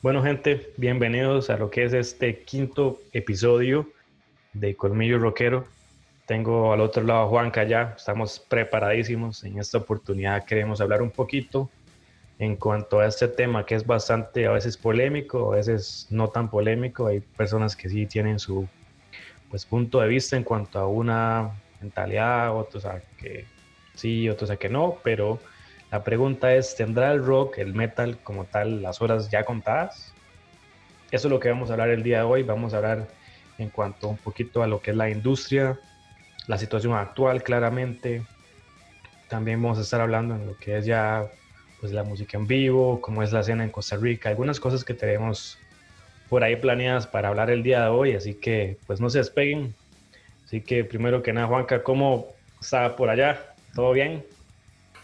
Bueno, gente, bienvenidos a lo que es este quinto episodio de Colmillo Rockero. Tengo al otro lado a Juanca ya, estamos preparadísimos. En esta oportunidad queremos hablar un poquito en cuanto a este tema que es bastante a veces polémico, a veces no tan polémico. Hay personas que sí tienen su punto de vista en cuanto a una mentalidad, otros a que sí, otros a que no, pero la pregunta es, ¿tendrá el rock, el metal como tal, las horas ya contadas? Eso es lo que vamos a hablar el día de hoy. Vamos a hablar en cuanto un poquito a lo que es la industria, la situación actual claramente. También vamos a estar hablando en lo que es ya pues la música en vivo, cómo es la escena en Costa Rica, algunas cosas que tenemos por ahí planeadas para hablar el día de hoy, así que pues no se despeguen. Así que primero que nada, Juanca, ¿cómo está por allá? ¿Todo bien?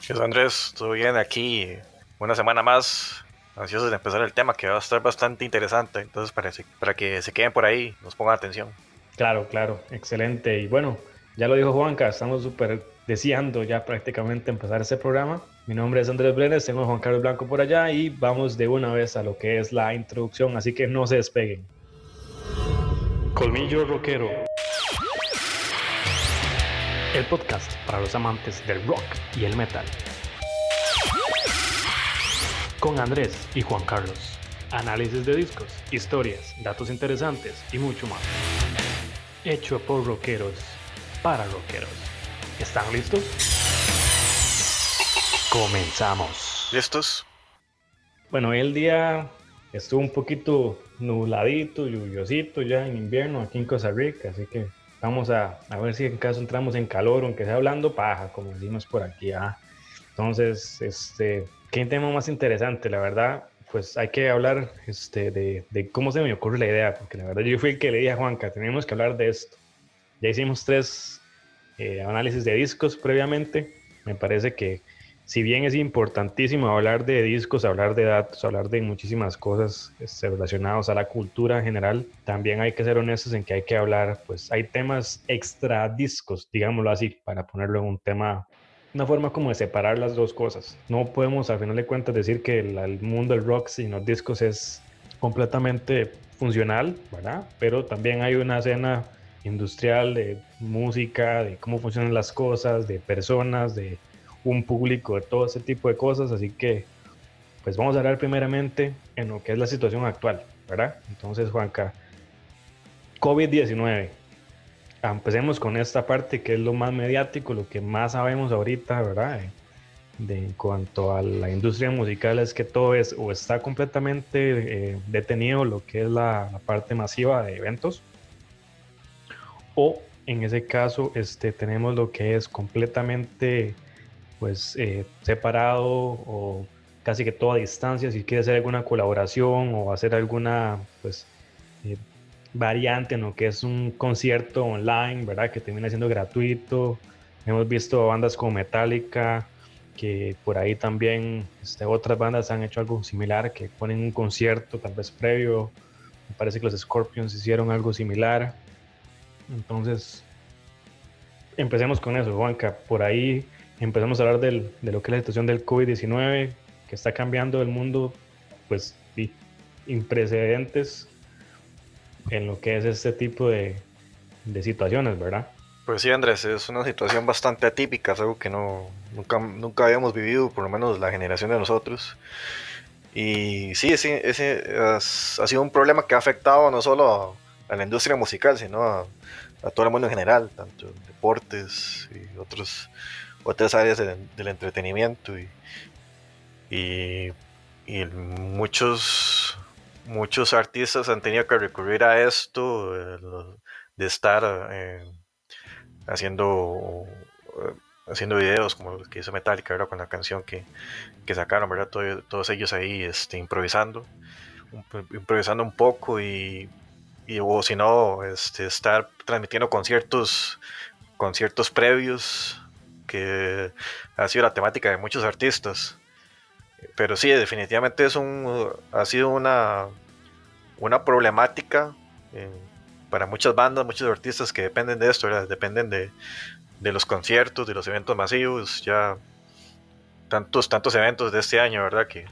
¿Qué tal, Andrés? ¿Todo bien aquí? Una semana más, ansiosos de empezar el tema que va a estar bastante interesante. Entonces, para que se queden por ahí, nos pongan atención. Claro, claro, excelente. Y bueno, ya lo dijo Juanca, estamos súper deseando ya prácticamente empezar este programa. Mi nombre es Andrés Brenes, tengo a Juan Carlos Blanco por allá y vamos de una vez a lo que es la introducción, así que no se despeguen. Colmillo Rockero, el podcast para los amantes del rock y el metal. Con Andrés y Juan Carlos. Análisis de discos, historias, datos interesantes y mucho más. Hecho por rockeros, para rockeros. ¿Están listos? Comenzamos. ¿Listos? Bueno, el día estuvo un poquito nubladito, lluviosito ya en invierno aquí en Costa Rica, así que vamos a ver si en caso entramos en calor, aunque sea hablando paja, como decimos por aquí. Entonces, qué tema más interesante, la verdad. Pues hay que hablar de cómo se me ocurre la idea, porque la verdad yo fui el que le dije a Juanca, tenemos que hablar de esto. Ya hicimos tres análisis de discos previamente. Me parece que si bien es importantísimo hablar de discos, hablar de datos, hablar de muchísimas cosas relacionadas a la cultura en general, también hay que ser honestos en que hay que hablar, pues hay temas extra discos, digámoslo así, para ponerlo en un tema, una forma como de separar las dos cosas. No podemos al final de cuentas decir que el mundo del rock sin los discos es completamente funcional, ¿verdad? Pero también hay una escena industrial, de música, de cómo funcionan las cosas, de personas, de un público, de todo ese tipo de cosas. Así que, pues vamos a hablar primeramente en lo que es la situación actual, ¿verdad? Entonces, Juanca, COVID-19. Empecemos con esta parte que es lo más mediático, lo que más sabemos ahorita, ¿verdad? En cuanto a la industria musical es que todo es o está completamente detenido lo que es la parte masiva de eventos, o en ese caso tenemos lo que es completamente separado o casi que toda distancia. Si quiere hacer alguna colaboración o hacer alguna eh, variante en lo que es un concierto online, ¿verdad? Que termina siendo gratuito. Hemos visto bandas como Metallica, que por ahí también otras bandas han hecho algo similar, que ponen un concierto tal vez previo. Me parece que los Scorpions hicieron algo similar. Entonces, empecemos con eso, Juanca. Por ahí empezamos a hablar de lo que es la situación del COVID-19, que está cambiando el mundo, pues, sí, sin precedentes en lo que es este tipo de situaciones, ¿verdad? Pues sí, Andrés, es una situación bastante atípica, es algo que nunca habíamos vivido, por lo menos la generación de nosotros. Y sí, ha sido un problema que ha afectado no solo a la industria musical, sino a todo el mundo en general, tanto en deportes y otras áreas del entretenimiento. Y, y muchos artistas han tenido que recurrir a esto, de estar haciendo, haciendo videos como los que hizo Metallica, ¿verdad? Con la canción que sacaron, ¿verdad? Todos ellos ahí improvisando un poco o si no, estar transmitiendo conciertos previos, que ha sido la temática de muchos artistas. Pero sí, definitivamente ha sido una problemática eh, para muchas bandas, muchos artistas que dependen de esto, ¿verdad? Dependen de los conciertos, de los eventos masivos, ya tantos eventos de este año, ¿verdad? Que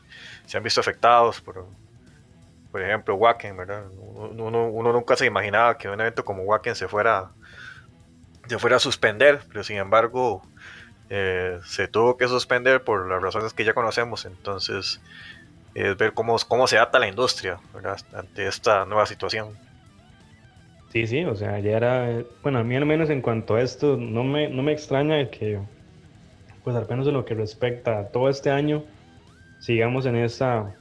se han visto afectados por ejemplo, Wacken, ¿verdad? Uno nunca se imaginaba que un evento como Wacken se fuera a suspender, pero sin embargo se tuvo que suspender por las razones que ya conocemos. Entonces, es ver cómo se adapta la industria, ¿verdad? Ante esta nueva situación. Sí, sí, o sea, ya era, bueno, a mí al menos en cuanto a esto, no me extraña que, pues al menos en lo que respecta a todo este año, sigamos en esta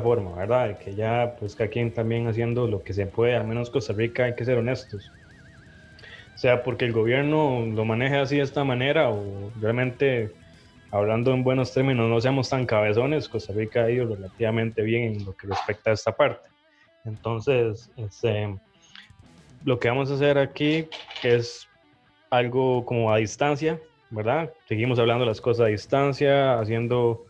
forma, ¿verdad? De que ya, pues cada quien también haciendo lo que se puede, al menos Costa Rica hay que ser honestos. O sea, porque el gobierno lo maneje así de esta manera o realmente, hablando en buenos términos, no seamos tan cabezones, Costa Rica ha ido relativamente bien en lo que respecta a esta parte. Entonces, lo que vamos a hacer aquí es algo como a distancia, ¿verdad? Seguimos hablando las cosas a distancia, haciendo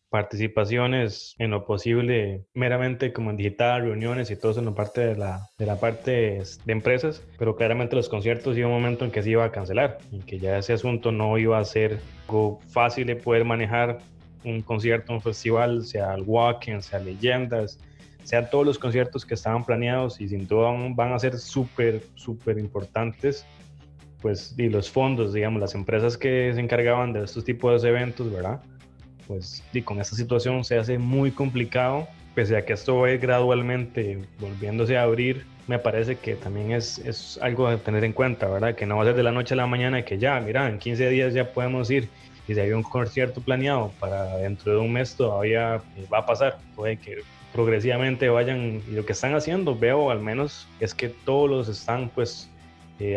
participaciones en lo posible, meramente como en digital, reuniones y todo eso en la parte de la parte de empresas, pero claramente los conciertos iba un momento en que se iba a cancelar y que ya ese asunto no iba a ser algo fácil de poder manejar un concierto, un festival, sea el Wacken, sea Leyendas, sean todos los conciertos que estaban planeados y sin duda van a ser súper, súper importantes, pues, y los fondos, digamos, las empresas que se encargaban de estos tipos de eventos, ¿verdad? Pues, y con esta situación se hace muy complicado, pese a que esto va a ir gradualmente volviéndose a abrir, me parece que también es algo a tener en cuenta, ¿verdad? Que no va a ser de la noche a la mañana y que ya, mira, en 15 días ya podemos ir. Y si hay un concierto planeado para dentro de un mes, todavía va a pasar. Puede que progresivamente vayan, y lo que están haciendo, veo al menos, es que todos los están pues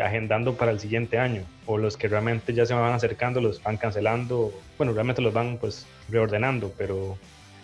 agendando para el siguiente año, o los que realmente ya se van acercando los van cancelando, bueno, realmente los van pues reordenando, pero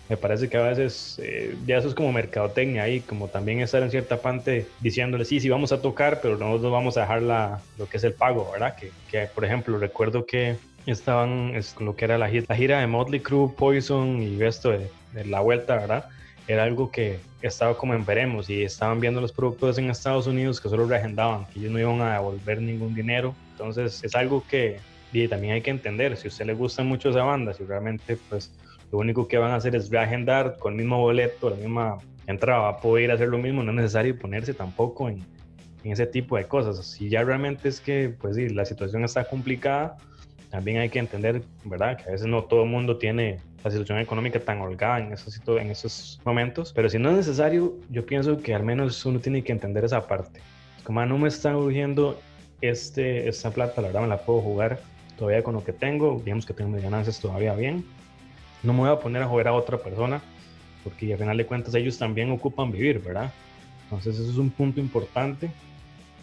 me parece que a veces ya eso es como mercadotecnia ahí, como también estar en cierta parte diciéndole, sí, sí vamos a tocar, pero no nos vamos a dejar lo que es el pago, ¿verdad? Que por ejemplo, recuerdo que estaban con lo que era la gira de Motley Crue, Poison y esto de la vuelta, ¿verdad? Era algo que estaba como en veremos y estaban viendo los productores en Estados Unidos que solo reagendaban, que ellos no iban a devolver ningún dinero. Entonces es algo que y también hay que entender, si a usted le gusta mucho esa banda, si realmente pues lo único que van a hacer es reagendar con el mismo boleto, la misma entrada, va a poder hacer lo mismo, no es necesario ponerse tampoco en ese tipo de cosas. Si ya realmente es que pues sí, la situación está complicada, también hay que entender, ¿verdad? Que a veces no todo el mundo tiene la situación económica tan holgada en esos momentos, pero si no es necesario, yo pienso que al menos uno tiene que entender esa parte. Como no me está urgiendo esta plata, la verdad me la puedo jugar todavía con lo que tengo, digamos que tengo mis ganancias todavía bien, no me voy a poner a joder a otra persona, porque al final de cuentas ellos también ocupan vivir, ¿verdad? Entonces eso es un punto importante.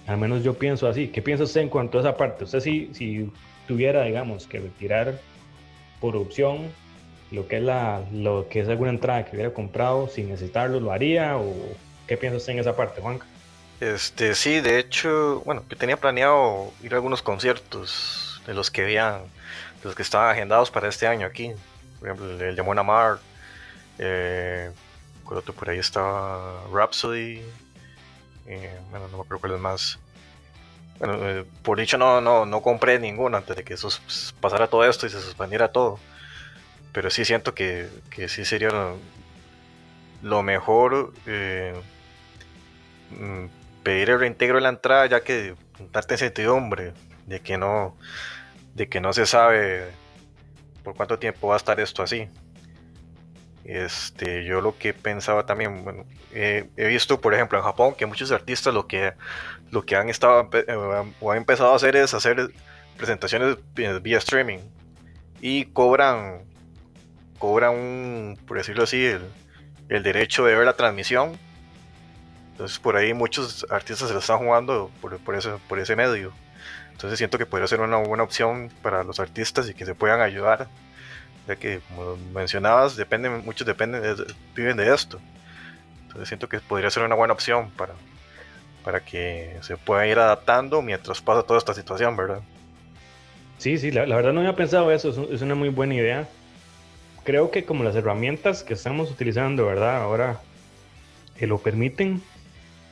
Al menos yo pienso así. ¿Qué piensa usted en cuanto a esa parte? Usted si tuviera, digamos, que retirar por opción lo que es alguna entrada que hubiera comprado sin necesitarlo, ¿lo haría? ¿O qué piensa usted en esa parte, Juanca? Sí, de hecho, bueno, yo tenía planeado ir a algunos conciertos de los que estaban agendados para este año aquí. Por ejemplo, el de Mon Amarth, creo que por ahí estaba Rhapsody, bueno, no me acuerdo cuál es más. Bueno, por dicho no compré ninguno antes de que pasara todo esto y se suspendiera todo. Pero sí siento que sí sería lo mejor mm, pedir el reintegro de la entrada, ya que darte incertidumbre de que de que no se sabe por cuánto tiempo va a estar esto así. Yo lo que pensaba también, bueno, he visto por ejemplo en Japón que muchos artistas lo que han estado o han empezado a hacer es hacer presentaciones vía streaming y cobran por decirlo así, el derecho de ver la transmisión. Entonces por ahí muchos artistas se lo están jugando por ese medio. Entonces siento que podría ser una buena opción para los artistas y que se puedan ayudar, ya que como mencionabas, viven de esto. Entonces siento que podría ser una buena opción para que se puedan ir adaptando mientras pasa toda esta situación, ¿verdad? Sí, sí, la verdad no había pensado eso, es una muy buena idea. Creo que como las herramientas que estamos utilizando, ¿verdad? Ahora lo permiten,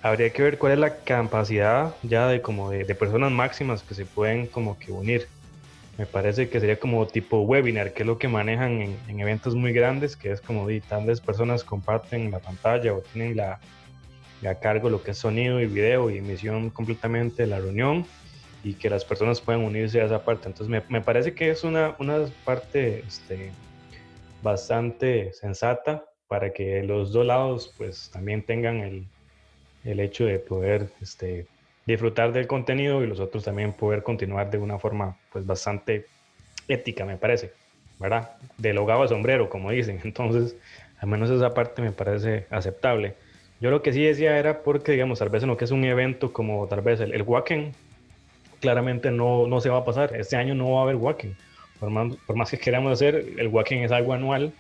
habría que ver cuál es la capacidad ya de como de personas máximas que se pueden como que unir. Me parece que sería como tipo webinar, que es lo que manejan en eventos muy grandes, que es como tantas personas comparten la pantalla o tienen a cargo lo que es sonido y video y emisión completamente de la reunión y que las personas puedan unirse a esa parte. Entonces me parece que es una parte bastante sensata para que los dos lados pues también tengan el hecho de poder disfrutar del contenido y los otros también poder continuar de una forma pues bastante ética, me parece, ¿verdad? Del hogado al sombrero, como dicen. Entonces, al menos esa parte me parece aceptable. Yo lo que sí decía era porque, digamos, tal vez en lo que es un evento como tal vez el Wacken, claramente no se va a pasar. Este año no va a haber Wacken. Por más que queramos hacer, el Wacken es algo anual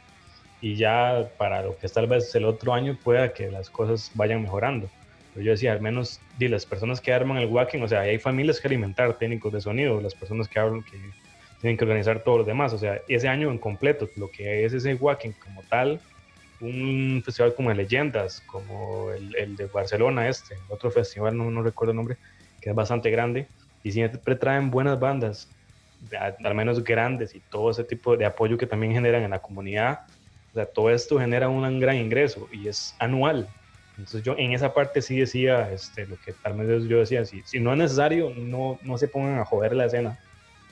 y ya para lo que es tal vez el otro año pueda que las cosas vayan mejorando. Pero yo decía, al menos las personas que arman el Wacken, o sea, hay familias que alimentar, técnicos de sonido, las personas que hablan, que tienen que organizar todo lo demás, o sea, ese año en completo, lo que es ese Wacken como tal, un festival como de leyendas, como el de Barcelona, otro festival, no recuerdo el nombre, que es bastante grande, y siempre traen buenas bandas, al menos grandes, y todo ese tipo de apoyo que también generan en la comunidad. O sea, todo esto genera un gran ingreso y es anual. Entonces yo en esa parte sí decía lo que tal vez yo decía, si no es necesario, no se pongan a joder la escena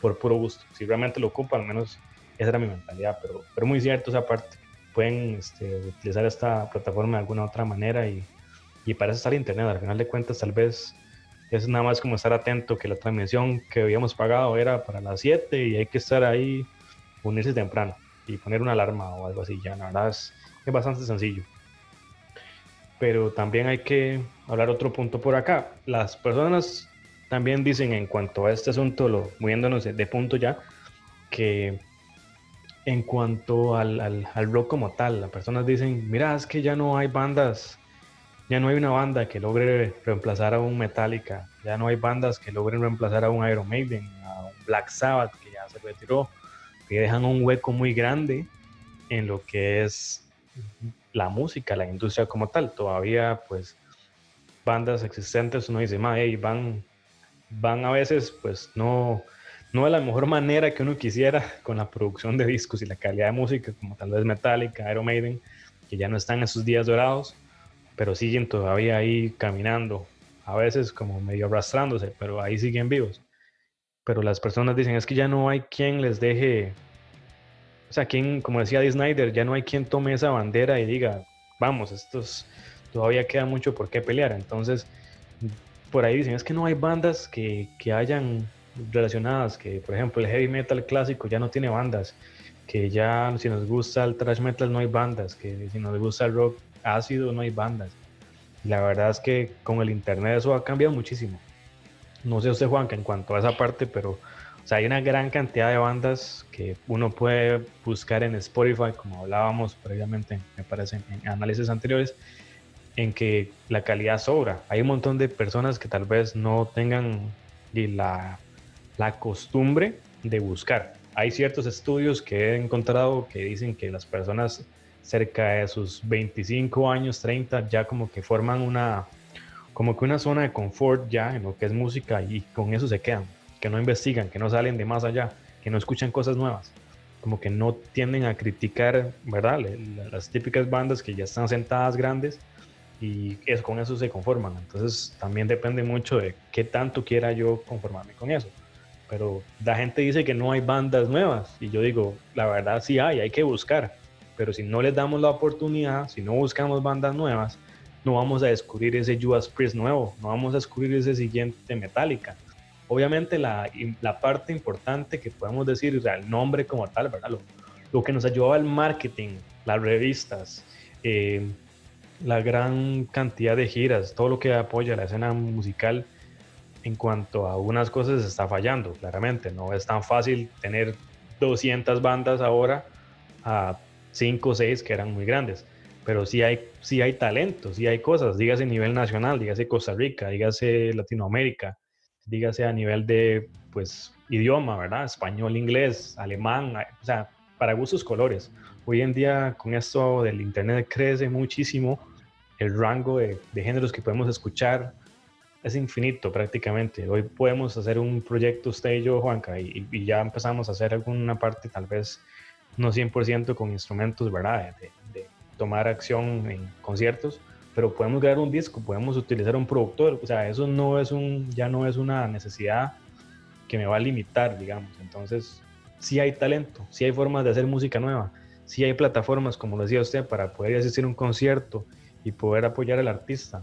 por puro gusto. Si realmente lo ocupan, al menos esa era mi mentalidad, pero muy cierto esa parte. Pueden utilizar esta plataforma de alguna otra manera y para eso está el internet. Al final de cuentas, tal vez es nada más como estar atento que la transmisión que habíamos pagado era para las 7 y hay que estar ahí, unirse temprano y poner una alarma o algo así. Ya, la verdad es bastante sencillo. Pero también hay que hablar otro punto por acá. Las personas también dicen en cuanto a este asunto, moviéndonos de punto ya, que en cuanto al rock como tal, las personas dicen, mira, es que ya no hay bandas, ya no hay una banda que logre reemplazar a un Metallica, ya no hay bandas que logren reemplazar a un Iron Maiden, a un Black Sabbath que ya se retiró, que dejan un hueco muy grande en lo que es la música, la industria como tal. Todavía pues bandas existentes uno dice, hey, van a veces pues no de la mejor manera que uno quisiera con la producción de discos y la calidad de música, como tal vez Metallica, Iron Maiden, que ya no están en sus días dorados, pero siguen todavía ahí caminando, a veces como medio arrastrándose, pero ahí siguen vivos. Pero las personas dicen, es que ya no hay quien les deje, o sea, quien, como decía Dee Snider, ya no hay quien tome esa bandera y diga, vamos, estos todavía queda mucho por qué pelear. Entonces, por ahí dicen, es que no hay bandas que hayan relacionadas, que por ejemplo el heavy metal clásico ya no tiene bandas, que ya si nos gusta el thrash metal no hay bandas, que si nos gusta el rock ácido no hay bandas. Y la verdad es que con el internet eso ha cambiado muchísimo. No sé usted, Juan, que en cuanto a esa parte, pero o sea, hay una gran cantidad de bandas que uno puede buscar en Spotify, como hablábamos previamente, me parece, en análisis anteriores, en que la calidad sobra. Hay un montón de personas que tal vez no tengan la costumbre de buscar. Hay ciertos estudios que he encontrado que dicen que las personas cerca de sus 25 años, 30, ya como que forman como que una zona de confort ya en lo que es música y con eso se quedan, que no investigan, que no salen de más allá, que no escuchan cosas nuevas, como que no tienden a criticar, ¿verdad? Las típicas bandas que ya están sentadas grandes y con eso se conforman. Entonces también depende mucho de qué tanto quiera yo conformarme con eso. Pero la gente dice que no hay bandas nuevas y yo digo, la verdad sí hay que buscar. Pero si no les damos la oportunidad, si no buscamos bandas nuevas, no vamos a descubrir ese Judas Priest nuevo, no vamos a descubrir ese siguiente Metallica. Obviamente la parte importante que podemos decir, o sea, el nombre como tal, ¿verdad? Lo que nos ayudaba el marketing, las revistas, eh, la gran cantidad de giras, todo lo que apoya la escena musical en cuanto a algunas cosas está fallando, claramente. No es tan fácil tener 200 bandas ahora a 5 o 6 que eran muy grandes, pero sí hay talento, sí hay cosas, dígase a nivel nacional, dígase Costa Rica, dígase Latinoamérica, dígase a nivel de pues idioma, ¿verdad? Español, inglés, alemán, o sea, para gustos colores. Hoy en día con esto del internet crece muchísimo el rango de géneros que podemos escuchar, es infinito prácticamente. Hoy podemos hacer un proyecto usted y yo, Juanca, y ya empezamos a hacer alguna parte, tal vez no 100% con instrumentos, ¿verdad? De tomar acción en conciertos, pero podemos grabar un disco, podemos utilizar un productor, o sea, eso no es ya no es una necesidad que me va a limitar, digamos. Entonces, sí hay talento, sí hay formas de hacer música nueva, sí hay plataformas, como decía usted, para poder asistir a un concierto y poder apoyar al artista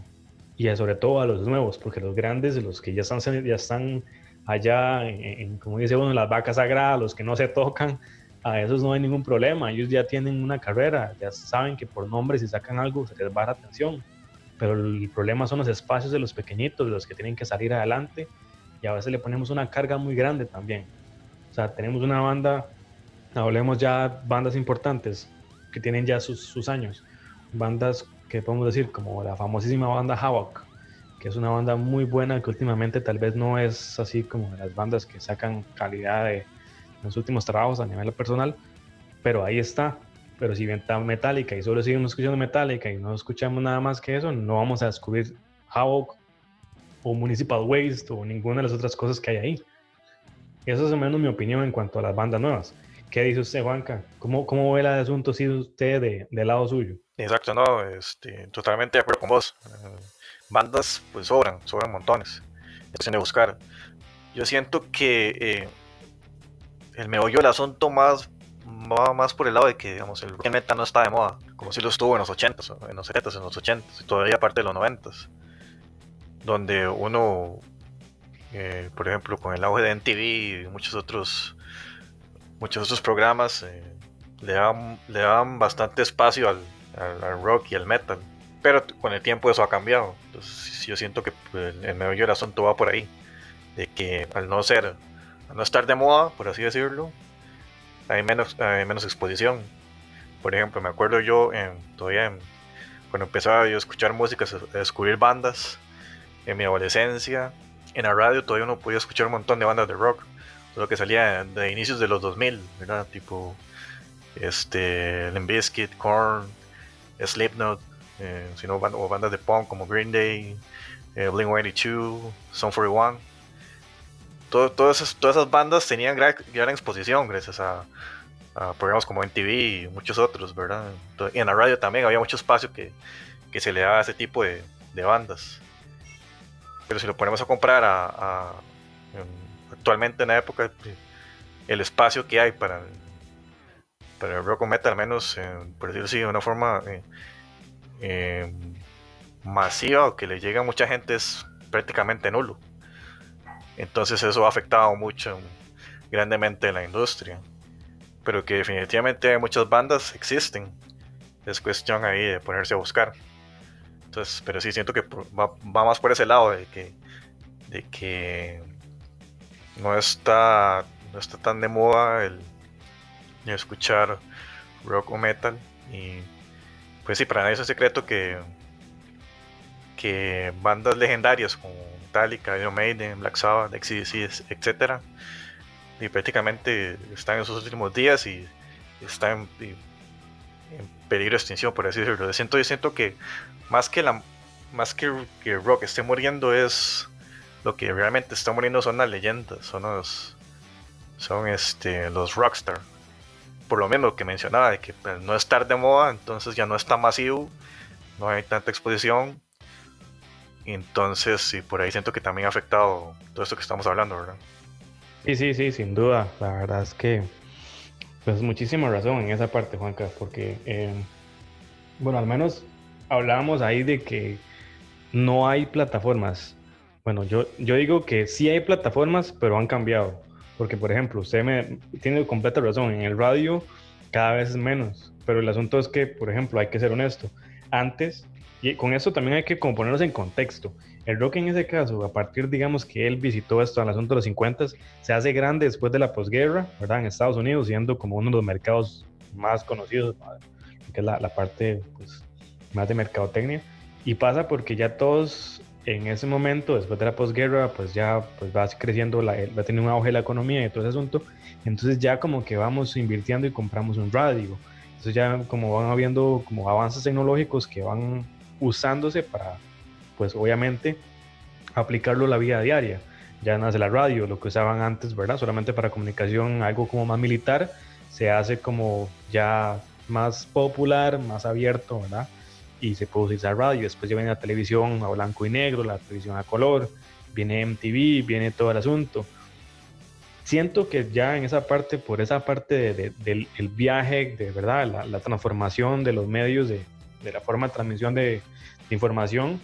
y sobre todo a los nuevos, porque los grandes, los que ya están allá, como dice uno, las vacas sagradas, los que no se tocan, a esos no hay ningún problema, ellos ya tienen una carrera, ya saben que por nombre si sacan algo se les va la atención, pero el problema son los espacios de los pequeñitos, de los que tienen que salir adelante, y a veces le ponemos una carga muy grande también. O sea, tenemos una banda, hablemos ya bandas importantes que tienen ya sus años, bandas que podemos decir como la famosísima banda Havoc, que es una banda muy buena que últimamente tal vez no es así como de las bandas que sacan calidad de los últimos trabajos a nivel personal, pero ahí está. Pero si bien está Metallica y solo seguimos escuchando Metallica y no escuchamos nada más que eso, no vamos a descubrir Havoc o Municipal Waste o ninguna de las otras cosas que hay ahí. Esa es al menos mi opinión en cuanto a las bandas nuevas. ¿Qué dice usted, Juanca? ¿Cómo ve el asunto si usted del lado suyo? Exacto, no, totalmente de acuerdo con vos. Bandas, pues sobran montones. Es cuestión de buscar. Yo siento que el meollo del asunto va más por el lado de que, digamos, el rock and metal no está de moda, como si lo estuvo en los 80s, en los 70s, en los 80s, y todavía parte de los 90s, donde uno, por ejemplo, con el auge de MTV y muchos otros programas, le daban bastante espacio al rock y al metal. Pero con el tiempo eso ha cambiado. Entonces yo siento que pues, el meollo del asunto va por ahí. De que al no estar de moda, por así decirlo, hay menos exposición. Por ejemplo, me acuerdo yo cuando empezaba yo a escuchar música, a descubrir bandas en mi adolescencia. En la radio todavía uno podía escuchar un montón de bandas de rock. Todo lo que salía de inicios de los 2000, ¿verdad? Tipo Limp Bizkit, Korn, Slipknot, sino o bandas de punk como Green Day, Blink-182, Sum 41. Todas esas bandas tenían gran exposición gracias a programas como MTV y muchos otros, ¿verdad? Y en la radio también había mucho espacio que se le daba a ese tipo de bandas. Pero si lo ponemos a comprar actualmente en la época, el espacio que hay para el rock o metal, al menos, por decirlo así, de una forma masiva o que le llegue a mucha gente, es prácticamente nulo. Entonces eso ha afectado mucho, grandemente la industria. Pero que definitivamente muchas bandas existen. Es cuestión ahí de ponerse a buscar. Entonces, pero sí siento que va más por ese lado de que no está tan de moda el escuchar rock o metal. Y pues sí, para nadie es un secreto que bandas legendarias como Metallica, Iron Maiden, Black Sabbath, AC/DC, etcétera, y prácticamente están en sus últimos días y están en peligro de extinción, por así decirlo. Yo siento que más que el rock esté muriendo, es lo que realmente está muriendo son las leyendas, los rockstar. Por lo mismo que mencionaba, de que pues, no estar de moda, entonces ya no es tan masivo, no hay tanta exposición. Y entonces, sí, por ahí siento que también ha afectado todo esto que estamos hablando, ¿verdad? Sí, sin duda. La verdad es que, pues, muchísima razón en esa parte, Juanca, porque, bueno, al menos hablábamos ahí de que no hay plataformas. Bueno, yo digo que sí hay plataformas, pero han cambiado. Porque, por ejemplo, usted me tiene completa razón, en el radio cada vez es menos. Pero el asunto es que, por ejemplo, hay que ser honesto. Antes, y con eso también hay que como ponernos en contexto. El rock en ese caso, a partir, digamos, que él visitó esto en el asunto de los 50, se hace grande después de la posguerra, ¿verdad? En Estados Unidos, siendo como uno de los mercados más conocidos, ¿verdad? Que es la parte pues, más de mercadotecnia. Y pasa porque ya todos en ese momento, después de la posguerra, pues ya pues va creciendo, va a tener un auge la economía y todo ese asunto. Entonces ya como que vamos invirtiendo y compramos un radio. Entonces ya como van habiendo como avances tecnológicos que van usándose para, pues obviamente, aplicarlo a la vida diaria. Ya nace la radio, lo que usaban antes, ¿verdad? Solamente para comunicación, algo como más militar, se hace como ya más popular, más abierto, ¿verdad? Y se puede utilizar radio. Después ya viene la televisión a blanco y negro, la televisión a color, viene MTV, viene todo el asunto. Siento que ya en esa parte, por esa parte del el viaje, de verdad, la transformación de los medios, de la forma de transmisión de información,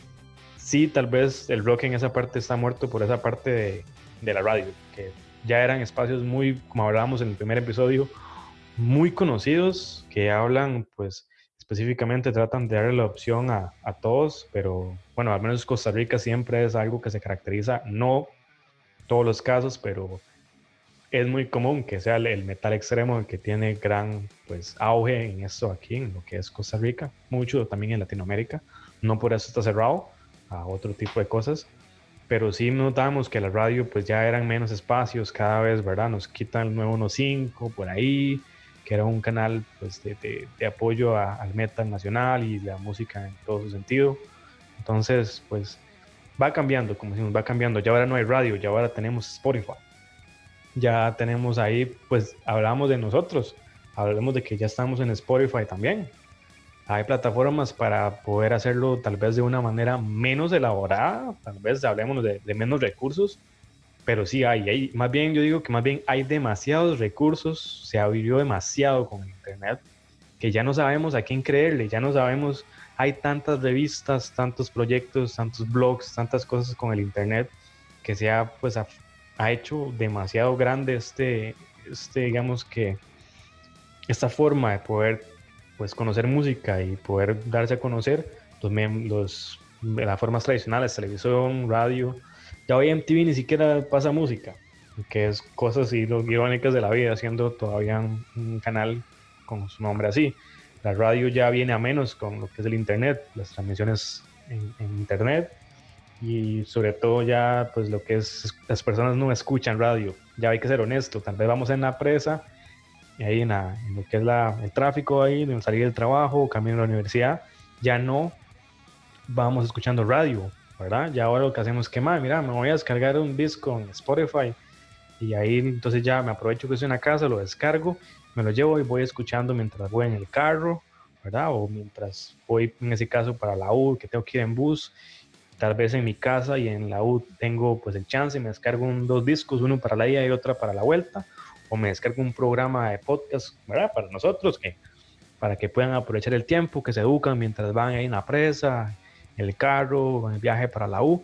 sí, tal vez el rock en esa parte está muerto por esa parte de la radio, que ya eran espacios muy, como hablábamos en el primer episodio, muy conocidos, que hablan, pues, específicamente tratan de darle la opción a todos, pero bueno, al menos Costa Rica siempre es algo que se caracteriza, no todos los casos, pero es muy común que sea el metal extremo el que tiene gran, pues, auge en esto aquí, en lo que es Costa Rica, mucho también en Latinoamérica, no por eso está cerrado a otro tipo de cosas, pero sí notamos que la radio pues ya eran menos espacios cada vez, ¿verdad? Nos quitan el 915 por ahí, que era un canal pues de apoyo al metal nacional y la música en todo su sentido. Entonces pues va cambiando, como decimos, va cambiando. Ya ahora no hay radio, ya ahora tenemos Spotify. Ya tenemos ahí, pues hablamos de nosotros, hablemos de que ya estamos en Spotify también. Hay plataformas para poder hacerlo tal vez de una manera menos elaborada, tal vez hablemos de menos recursos, pero sí hay, más bien yo digo que más bien hay demasiados recursos, se abrió demasiado con el Internet, que ya no sabemos a quién creerle, ya no sabemos, hay tantas revistas, tantos proyectos, tantos blogs, tantas cosas con el Internet, que se ha, pues, ha hecho demasiado grande digamos que esta forma de poder pues conocer música y poder darse a conocer las formas tradicionales, televisión, radio. Ya hoy MTV ni siquiera pasa música, que es cosas irónicas de la vida, siendo todavía un canal con su nombre así. La radio ya viene a menos con lo que es el internet, las transmisiones en internet y sobre todo ya pues lo que es las personas no escuchan radio. Ya hay que ser honesto, tal vez vamos en la presa y ahí en lo que es el tráfico ahí, de salir del trabajo, camino a la universidad, ya no vamos escuchando radio, ¿verdad? Ya ahora lo que hacemos es que, mira, me voy a descargar un disco en Spotify y ahí entonces ya me aprovecho que estoy en la casa, lo descargo, me lo llevo y voy escuchando mientras voy en el carro, ¿verdad? O mientras voy, en ese caso, para la U, que tengo que ir en bus, tal vez en mi casa y en la U tengo pues el chance, me descargo dos discos, uno para la ida y otra para la vuelta, o me descargo un programa de podcast, ¿verdad? Para nosotros, para que puedan aprovechar el tiempo, que se educan mientras van ahí en la presa, en el carro, en el viaje para la U,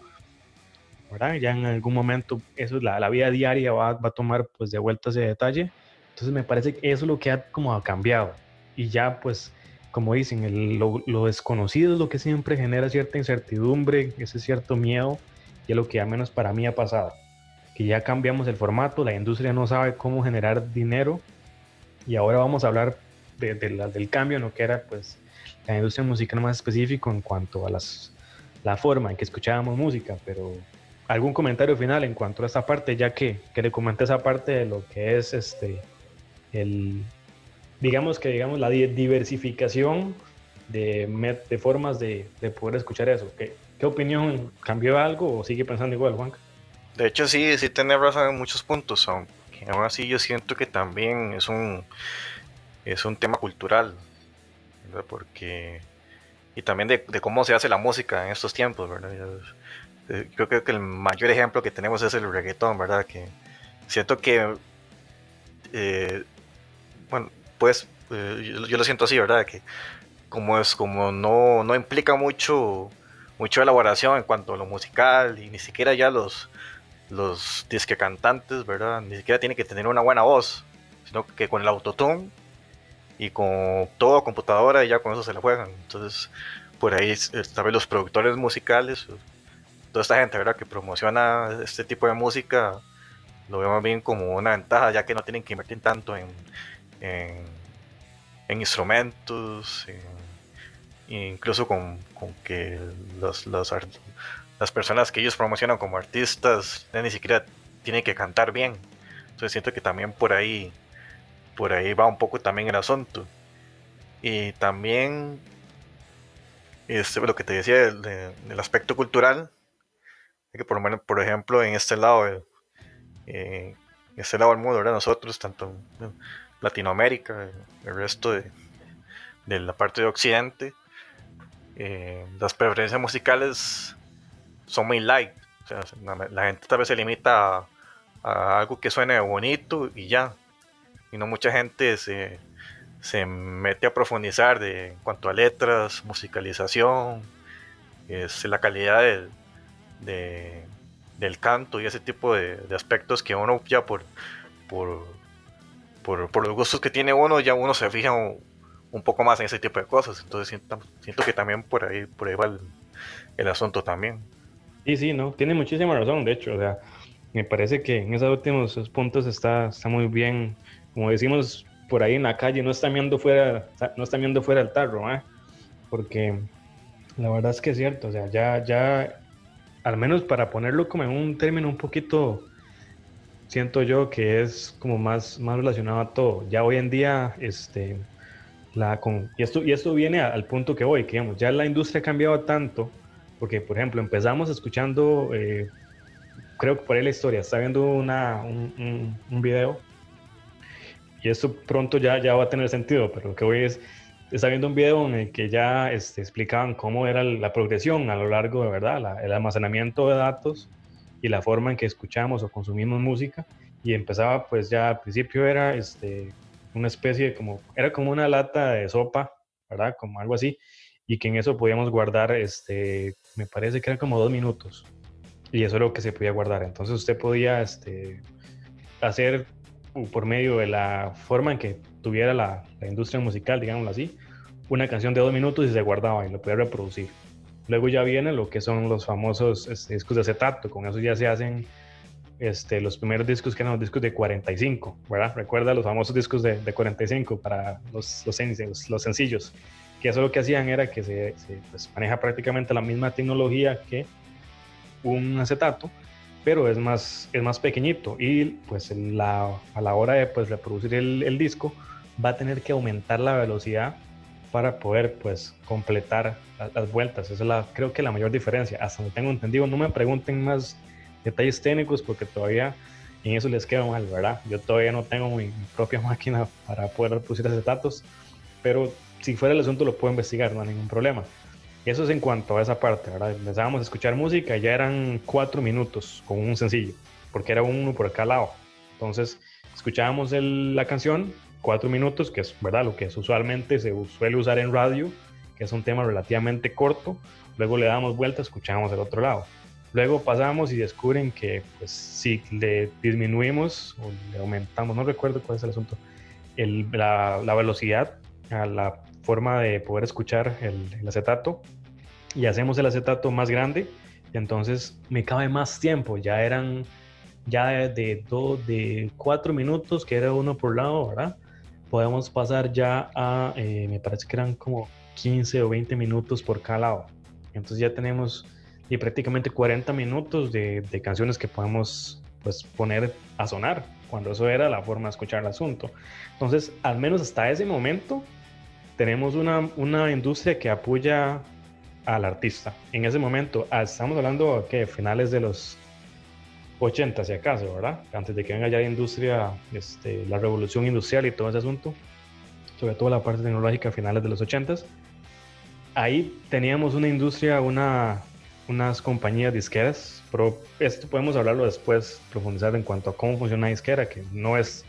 ¿verdad? Ya en algún momento eso es la vida diaria va a tomar pues de vuelta ese detalle. Entonces me parece que eso es lo que ha como ha cambiado. Y ya pues, como dicen, lo desconocido es lo que siempre genera cierta incertidumbre, ese cierto miedo, y es lo que al menos para mí ha pasado. Que ya cambiamos el formato, la industria no sabe cómo generar dinero y ahora vamos a hablar del cambio en lo que era pues la industria musical más específico en cuanto a la forma en que escuchábamos música, pero algún comentario final en cuanto a esta parte, ya que le comenté esa parte de lo que es el, digamos la diversificación de formas de poder escuchar eso. ¿Qué opinión? ¿Cambió algo o sigue pensando igual, Juan? De hecho, sí, sí tiene razón en muchos puntos, aunque aún así yo siento que también es un tema cultural, ¿verdad? Porque, y también de cómo se hace la música en estos tiempos, ¿verdad? Yo creo que el mayor ejemplo que tenemos es el reggaetón, ¿verdad? Que siento que, eh, bueno, pues yo lo siento así, ¿verdad? Que como no implica mucho elaboración en cuanto a lo musical y ni siquiera ya los disque cantantes, ¿verdad? Ni siquiera tiene que tener una buena voz, sino que con el autotune y con todo computadora y ya con eso se la juegan. Entonces, por ahí tal vez los productores musicales, toda esta gente, ¿verdad? Que promociona este tipo de música, lo veo más bien como una ventaja, ya que no tienen que invertir tanto en, en instrumentos, incluso con que las personas que ellos promocionan como artistas ni siquiera tienen que cantar bien. Entonces siento que también por ahí va un poco también el asunto. Y también lo que te decía del aspecto cultural, que por lo menos, por ejemplo, en este lado del mundo, ¿verdad? Nosotros, tanto en Latinoamérica, el resto de la parte de Occidente, las preferencias musicales son muy light. O sea, la gente tal vez se limita a algo que suene bonito y ya. Y no mucha gente se mete a profundizar en cuanto a letras, musicalización, la calidad de- del canto y ese tipo de aspectos que uno ya por, por los gustos que tiene uno, ya uno se fija un poco más en ese tipo de cosas. Entonces siento que también por ahí va el asunto también. Sí, sí, no, tiene muchísima razón, de hecho, o sea, me parece que en esos últimos dos puntos está muy bien, como decimos por ahí en la calle, no están viendo fuera del tarro, ¿eh? Porque la verdad es que es cierto, o sea, ya, al menos para ponerlo como en un término un poquito, siento yo que es como más relacionado a todo, ya hoy en día, y esto viene al punto que voy, que digamos, ya la industria ha cambiado tanto, porque por ejemplo empezamos escuchando creo que por ahí la historia, está viendo un video y esto pronto ya va a tener sentido, pero lo que voy es, está viendo un video en el que ya explicaban cómo era la progresión a lo largo de verdad, el almacenamiento de datos y la forma en que escuchamos o consumimos música y empezaba pues ya al principio era una especie de era como una lata de sopa, ¿verdad? Como algo así y que en eso podíamos guardar, me parece que eran como 2 minutos y eso es lo que se podía guardar. Entonces usted podía hacer por medio de la forma en que tuviera la industria musical, digámoslo así, una canción de 2 minutos y se guardaba y lo podía reproducir. Luego ya viene lo que son los famosos discos de acetato, con eso ya se hacen los primeros discos que eran los discos de 45, ¿verdad? Recuerda los famosos discos de 45 para los sencillos, que eso lo que hacían era que pues, maneja prácticamente la misma tecnología que un acetato, pero es más pequeñito y pues a la hora de pues, reproducir el disco va a tener que aumentar la velocidad para poder pues completar las vueltas. Esa es creo que la mayor diferencia. Hasta donde tengo entendido, no me pregunten más detalles técnicos porque todavía en eso les queda mal, ¿verdad? Yo todavía no tengo mi propia máquina para poder reproducir acetatos, pero si fuera el asunto lo puedo investigar, no hay ningún problema. Eso es en cuanto a esa parte, ¿verdad? Empezábamos a escuchar música y ya eran 4 minutos con un sencillo, porque era uno por cada lado. Entonces, escuchábamos la canción, 4 minutos, que es, ¿verdad? Lo que usualmente se suele usar en radio, que es un tema relativamente corto. Luego le damos vuelta, escuchábamos el otro lado. Luego pasamos y descubren que, pues, si le disminuimos o le aumentamos, no recuerdo cuál es el asunto, la velocidad a la forma de poder escuchar el acetato y hacemos el acetato más grande, entonces me cabe más tiempo, ya eran ya de 4 minutos, que era uno por lado, ¿verdad? Podemos pasar ya me parece que eran como 15 o 20 minutos por cada lado. Entonces ya tenemos y prácticamente 40 minutos de canciones que podemos pues poner a sonar, cuando eso era la forma de escuchar el asunto. Entonces, al menos hasta ese momento, tenemos una industria que apoya al artista. En ese momento, estamos hablando que finales de los 80, si acaso, ¿verdad? Antes de que venga ya la industria, la revolución industrial y todo ese asunto, sobre todo la parte tecnológica a finales de los 80. Ahí teníamos una industria, unas compañías disqueras, pero esto podemos hablarlo después, profundizar en cuanto a cómo funciona una disquera, que no es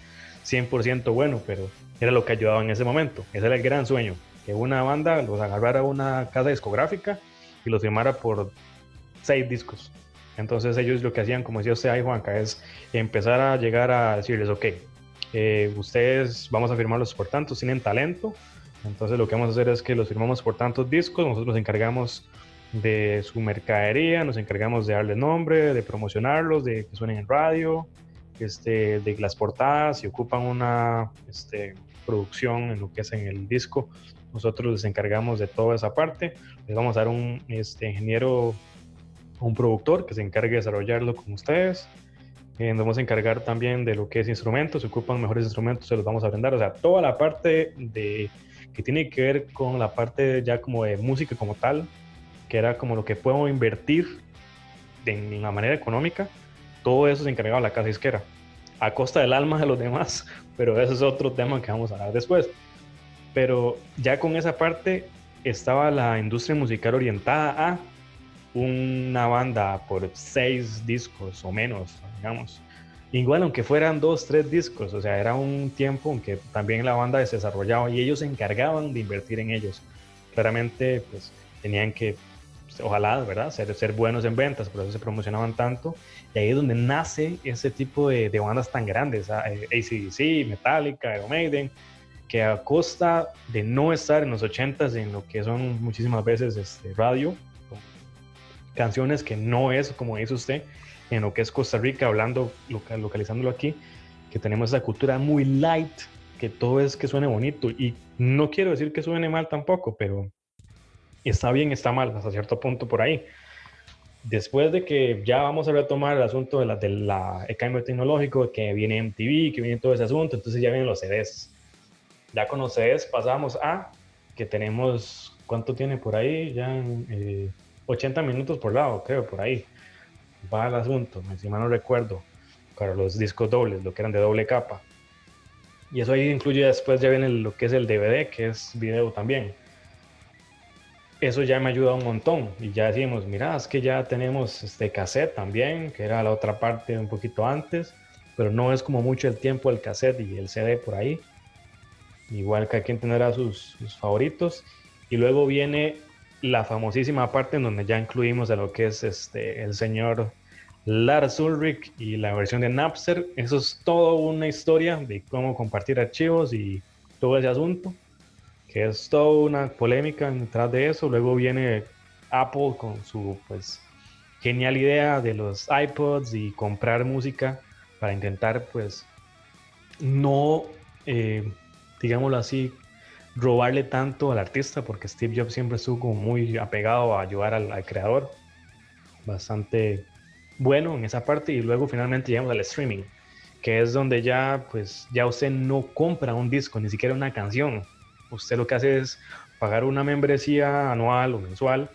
100% bueno, pero era lo que ayudaba en ese momento. Ese era el gran sueño, que una banda los agarrara a una casa discográfica y los firmara por 6 discos. Entonces ellos lo que hacían, como decía usted ahí, Juanca, es empezar a llegar a decirles, ok, ustedes vamos a firmarlos por tantos, tienen talento, entonces lo que vamos a hacer es que los firmamos por tantos discos, nosotros nos encargamos de su mercadería, nos encargamos de darle nombre, de promocionarlos, de que suenen en radio, de las portadas, si ocupan una producción en lo que es en el disco, nosotros les encargamos de toda esa parte, les vamos a dar un ingeniero, un productor que se encargue de desarrollarlo con ustedes. Nos vamos a encargar también de lo que es instrumentos, si ocupan mejores instrumentos se los vamos a brindar, o sea, toda la parte que tiene que ver con la parte ya como de música como tal, que era como lo que podemos invertir en la manera económica, todo eso se encargaba la casa disquera, a costa del alma de los demás, pero ese es otro tema que vamos a hablar después. Pero ya con esa parte estaba la industria musical orientada a una banda por 6 discos o menos, digamos. Igual, aunque fueran 2, 3 discos, o sea, era un tiempo en que también la banda se desarrollaba y ellos se encargaban de invertir en ellos. Claramente, pues tenían que, pues, ojalá, ¿verdad?, ser buenos en ventas, por eso se promocionaban tanto. Y ahí es donde nace ese tipo de bandas tan grandes, AC/DC, Metallica, Iron Maiden, que a costa de no estar en los 80s en lo que son muchísimas veces radio, canciones que no es, como dice usted, en lo que es Costa Rica, hablando, localizándolo aquí, que tenemos esa cultura muy light, que todo es que suene bonito, y no quiero decir que suene mal tampoco, pero está bien, está mal, hasta cierto punto por ahí. Después de que ya vamos a retomar el asunto el cambio tecnológico, que viene MTV, que viene todo ese asunto, entonces ya vienen los CDs. Ya con los CDs pasamos a que tenemos, ¿cuánto tiene por ahí? Ya 80 minutos por lado, creo, por ahí va el asunto, si mal no recuerdo, para los discos dobles, lo que eran de doble capa. Y eso ahí incluye, después ya viene lo que es el DVD, que es video también. Eso ya me ayuda un montón. Y ya decimos, mira, es que ya tenemos este cassette también, que era la otra parte un poquito antes, pero no es como mucho el tiempo del cassette y el CD por ahí. Igual que quien tendrá sus favoritos. Y luego viene la famosísima parte en donde ya incluimos a lo que es el señor Lars Ulrich y la versión de Napster. Eso es toda una historia de cómo compartir archivos y todo ese asunto, que es toda una polémica detrás de eso. Luego viene Apple con su pues genial idea de los iPods y comprar música para intentar pues no, digámoslo así, robarle tanto al artista, porque Steve Jobs siempre estuvo como muy apegado a ayudar al creador, bastante bueno en esa parte. Y luego finalmente llegamos al streaming, que es donde ya pues ya usted no compra un disco, ni siquiera una canción. Usted lo que hace es pagar una membresía anual o mensual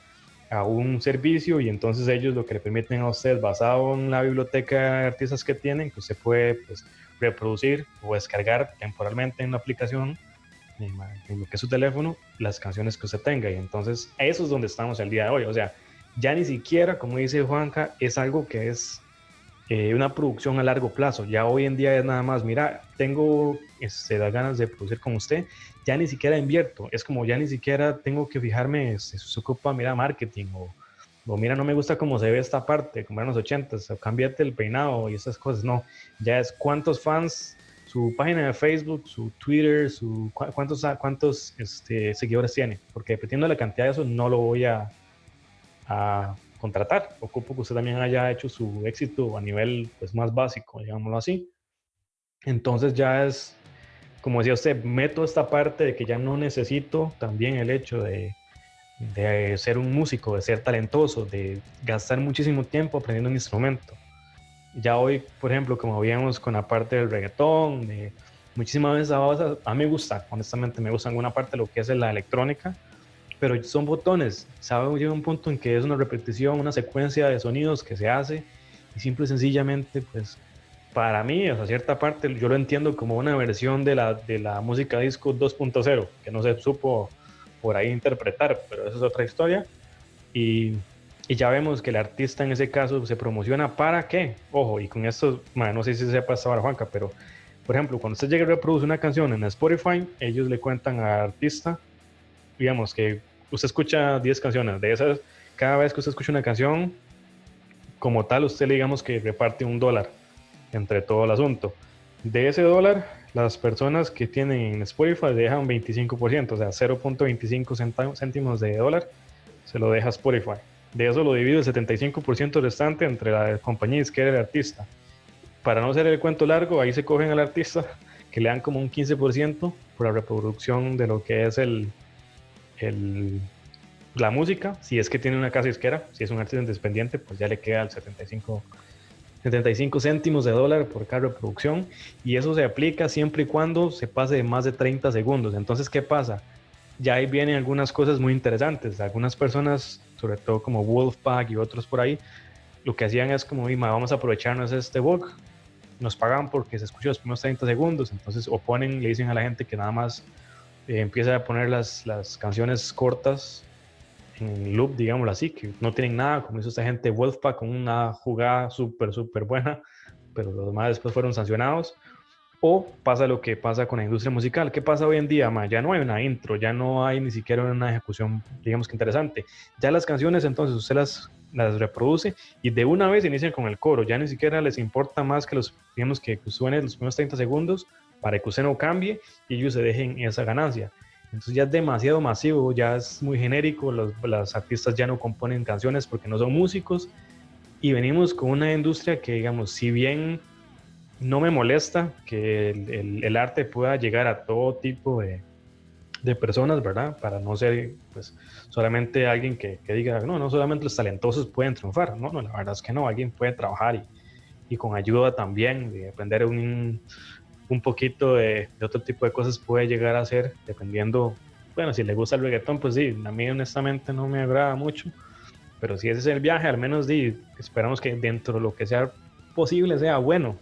a un servicio, y entonces ellos lo que le permiten a usted, basado en la biblioteca de artistas que tienen, que usted puede pues reproducir o descargar temporalmente en la aplicación, en lo que es su teléfono, las canciones que usted tenga. Y entonces eso es donde estamos el día de hoy. O sea, ya ni siquiera, como dice Juanca, es algo que es una producción a largo plazo. Ya hoy en día es nada más, mira, tengo las ganas de producir con usted, ya ni siquiera invierto. Es como ya ni siquiera tengo que fijarme si se ocupa, mira, marketing, o mira, no me gusta cómo se ve esta parte, como en los 80s, o cámbiate el peinado y esas cosas. No, ya es cuántos fans, su página de Facebook, su Twitter, cuántos seguidores tiene, porque dependiendo de la cantidad de eso no lo voy a contratar. Ocupo que usted también haya hecho su éxito a nivel pues más básico, digámoslo así. Entonces ya es, como decía usted, meto esta parte de que ya no necesito también el hecho de ser un músico, de ser talentoso, de gastar muchísimo tiempo aprendiendo un instrumento. Ya hoy, por ejemplo, como veíamos con la parte del reggaetón, muchísimas veces a mí me gusta, honestamente me gusta alguna parte de lo que es la electrónica, pero son botones, ¿sabe? Llega un punto en que es una repetición, una secuencia de sonidos que se hace, y simple y sencillamente, pues, para mí, hasta cierta parte, yo lo entiendo como una versión de la música disco 2.0, que no se supo por ahí interpretar, pero eso es otra historia. Y, y ya vemos que el artista en ese caso se promociona para qué. Ojo, y con esto, no sé si se sepa hasta ahora, Juanca, pero por ejemplo, cuando usted llega a reproducir una canción en Spotify, ellos le cuentan al artista, digamos que usted escucha 10 canciones, de esas, cada vez que usted escucha una canción, como tal, usted le digamos que reparte $1 entre todo el asunto. De ese dólar, las personas que tienen Spotify dejan 25%, o sea, 0.25 céntimos de dólar se lo deja Spotify. De eso lo divide el 75% restante entre la compañía disquera y el artista. Para no hacer el cuento largo, ahí se cogen al artista, que le dan como un 15% por la reproducción de lo que es la música. Si es que tiene una casa disquera, si es un artista independiente, pues ya le queda el 75 céntimos de dólar por cada reproducción, y eso se aplica siempre y cuando se pase de más de 30 segundos. Entonces, ¿qué pasa? Ya ahí vienen algunas cosas muy interesantes. Algunas personas, sobre todo como Wolfpack y otros por ahí, lo que hacían es como, vamos a aprovecharnos de este bug, nos pagan porque se escucha los primeros 30 segundos, entonces le dicen a la gente que nada más empieza a poner las canciones cortas en loop, digámoslo así, que no tienen nada, como hizo esta gente Wolfpack con una jugada súper buena, pero los demás después fueron sancionados. O pasa lo que pasa con la industria musical. ¿Qué pasa hoy en día, ma? Ya no hay una intro, ya no hay ni siquiera una ejecución, digamos que interesante. Ya las canciones, entonces, usted las reproduce y de una vez inician con el coro. Ya ni siquiera les importa más que digamos que suene los primeros 30 segundos para que usted no cambie y ellos se dejen esa ganancia. Entonces ya es demasiado masivo, ya es muy genérico, los artistas ya no componen canciones porque no son músicos y venimos con una industria que, digamos, si bien no me molesta que el arte pueda llegar a todo tipo de personas, ¿verdad? Para no ser, pues, solamente alguien que diga, no, no solamente los talentosos pueden triunfar, no, no, la verdad es que no, alguien puede trabajar y con ayuda también, de aprender un poquito de otro tipo de cosas puede llegar a ser, dependiendo, bueno, si le gusta el reggaetón, pues sí, a mí honestamente no me agrada mucho, pero si ese es el viaje, al menos esperamos que dentro de lo que sea posible sea bueno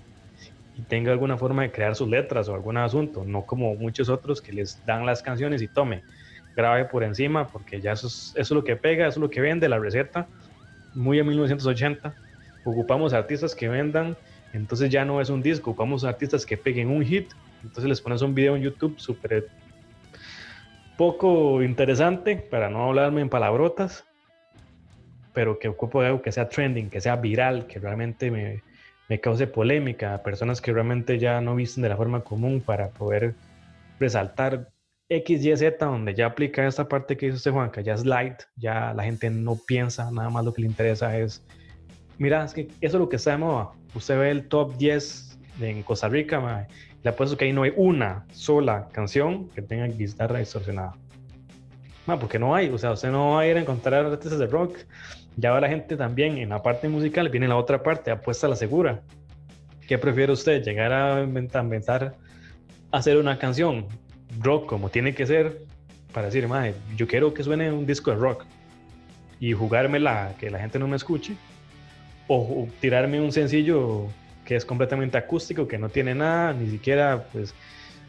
y tenga alguna forma de crear sus letras o algún asunto, no como muchos otros que les dan las canciones y tome, grabe por encima, porque ya eso es lo que pega, eso es lo que vende la receta, muy en 1980. Ocupamos artistas que vendan, entonces ya no es un disco, ocupamos artistas que peguen un hit, entonces les pones un video en YouTube súper poco interesante, para no hablarme en palabrotas, pero que ocupo algo que sea trending, que sea viral, que realmente me cause polémica, personas que realmente ya no visten de la forma común para poder resaltar X, Y, Z, donde ya aplica esta parte que dice usted, Juanca, ya es light, ya la gente no piensa, nada más lo que le interesa es, mira, es que eso es lo que está de moda. Usted ve el top 10 en Costa Rica, ma, le apuesto que ahí no hay una sola canción que tenga guitarra distorsionada. Ma, porque no hay, o sea, usted no va a ir a encontrar artistas de rock. Ya va la gente también en la parte musical, viene la otra parte, apuesta a la segura. ¿Qué prefiere usted? ¿Llegar a inventar hacer una canción rock como tiene que ser para decir, madre, yo quiero que suene un disco de rock y jugármela que la gente no me escuche? O tirarme un sencillo que es completamente acústico, que no tiene nada, ni siquiera, pues,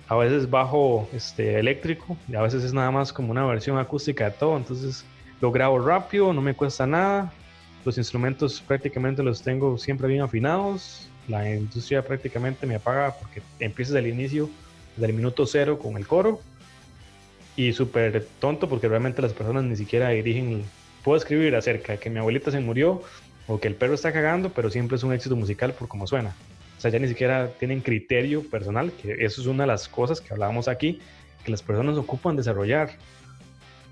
a veces bajo eléctrico, y a veces es nada más como una versión acústica de todo, entonces lo grabo rápido, no me cuesta nada, los instrumentos prácticamente los tengo siempre bien afinados, la industria prácticamente me paga porque empiezas del inicio, del minuto cero con el coro, y súper tonto porque realmente las personas ni siquiera dirigen, puedo escribir acerca de que mi abuelita se murió o que el perro está cagando, pero siempre es un éxito musical por cómo suena. O sea, ya ni siquiera tienen criterio personal, que eso es una de las cosas que hablábamos aquí, que las personas ocupan desarrollar.